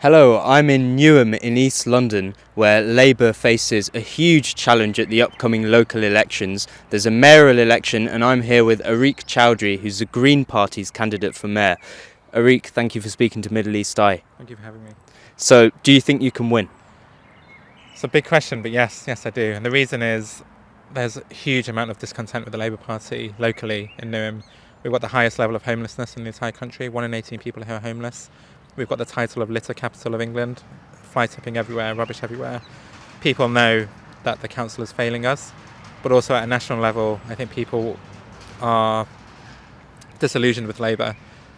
Hello, I'm in Newham in East London, where Labour faces a huge challenge at the upcoming local elections. There's a mayoral election, and I'm here with Areeq Chowdhury, who's the Green Party's candidate for mayor. Areeq, thank you for speaking to Middle East Eye. Thank you for having me. So, do you think you can win? It's a big question, but yes, I do. And the reason is there's a huge amount of discontent with the Labour Party locally in Newham. We've got the highest level of homelessness in the entire country, 1 in 18 people who are homeless. We've got the title of litter capital of England, fly tipping everywhere, rubbish everywhere. People know that the council is failing us, but also at a national level, I think people are disillusioned with Labour.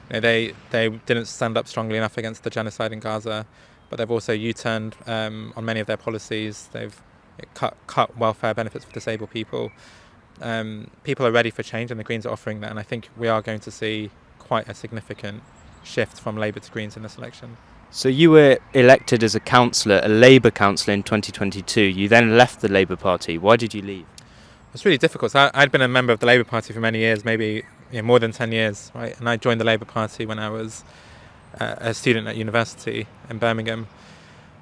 They didn't stand up strongly enough against the genocide in Gaza, but they've also U-turned on many of their policies. They've cut welfare benefits for disabled people. People are ready for change, and the Greens are offering that. And I think we are going to see quite a significant shift from Labour to Greens in this election. So you were elected as a councillor, a Labour councillor in 2022. You then left the Labour Party. Why did you leave? It's really difficult. So I'd been a member of the Labour Party for many years, maybe more than 10 years, right? And I joined the Labour Party when I was a student at university in Birmingham.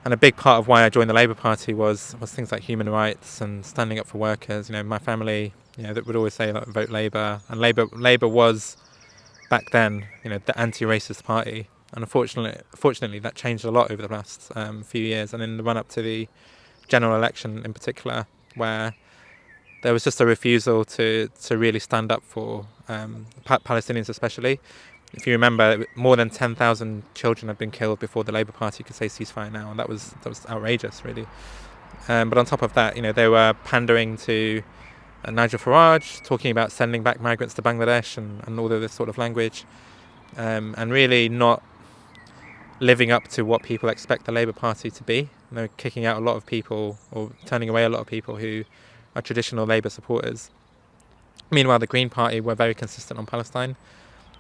And a big part of why I joined the Labour Party was things like human rights and standing up for workers. My family, that would always say, like, vote Labour. And Labour was, back then, the anti-racist party. And fortunately, that changed a lot over the last few years. And in the run-up to the general election in particular, where there was just a refusal to really stand up for Palestinians especially. If you remember, more than 10,000 children have been killed before the Labour Party could say ceasefire now, and that was outrageous, really. But on top of that, they were pandering to Nigel Farage, talking about sending back migrants to Bangladesh and all of this sort of language, and really not living up to what people expect the Labour Party to be. They're kicking out a lot of people, or turning away a lot of people who are traditional Labour supporters. Meanwhile, the Green Party were very consistent on Palestine.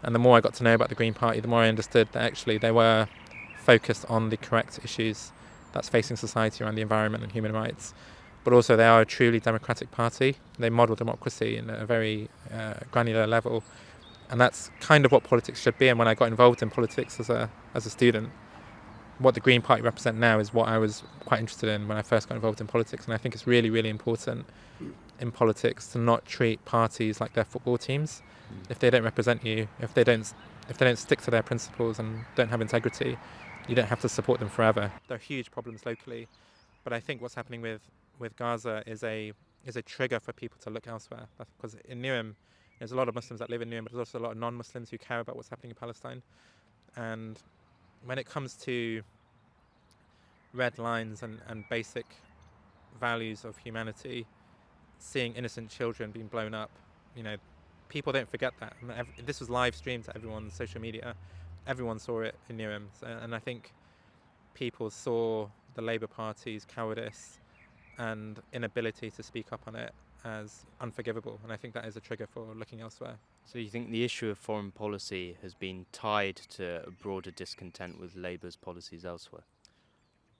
And the more I got to know about the Green Party, the more I understood that actually they were focused on the correct issues that's facing society around the environment and human rights. But also they are a truly democratic party. They model democracy in a very granular level. And that's kind of what politics should be. And when I got involved in politics as a student, what the Green Party represent now is what I was quite interested in when I first got involved in politics. And I think it's really, really important in politics to not treat parties like they're football teams. If they don't represent you, if they don't stick to their principles and don't have integrity, you don't have to support them forever. There are huge problems locally, but I think what's happening with Gaza is a trigger for people to look elsewhere. That's because in Newham, there's a lot of Muslims that live in Newham, but there's also a lot of non-Muslims who care about what's happening in Palestine. And when it comes to red lines and basic values of humanity, seeing innocent children being blown up, people don't forget that. This was live streamed to everyone on social media. Everyone saw it in Newham. And I think people saw the Labour Party's cowardice and inability to speak up on it as unforgivable. And I think that is a trigger for looking elsewhere. So you think the issue of foreign policy has been tied to a broader discontent with Labour's policies elsewhere?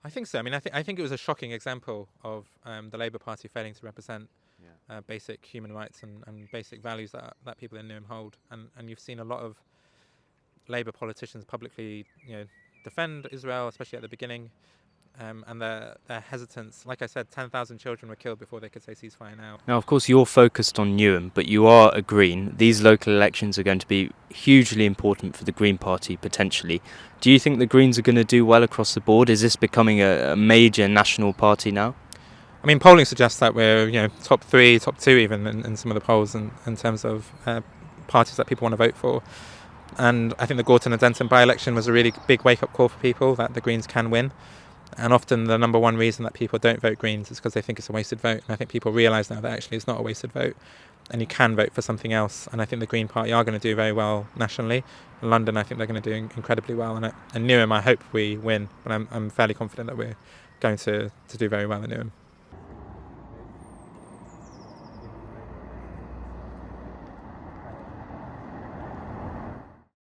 I think so. I think it was a shocking example of the Labour Party failing to represent basic human rights and basic values that people in Newham hold. And you've seen a lot of Labour politicians publicly, defend Israel, especially at the beginning, and their hesitance. Like I said, 10,000 children were killed before they could say ceasefire now. Now, of course, you're focused on Newham, but you are a Green. These local elections are going to be hugely important for the Green Party, potentially. Do you think the Greens are going to do well across the board? Is this becoming a major national party now? Polling suggests that we're, top 3, top 2 even in some of the polls in terms of parties that people want to vote for. And I think the Gorton and Denton by-election was a really big wake-up call for people that the Greens can win. And often the number one reason that people don't vote Greens is because they think it's a wasted vote. And I think people realise now that actually it's not a wasted vote and you can vote for something else. And I think the Green Party are going to do very well nationally. In London, I think they're going to do incredibly well. And Newham, I hope we win. But I'm fairly confident that we're going to do very well in Newham.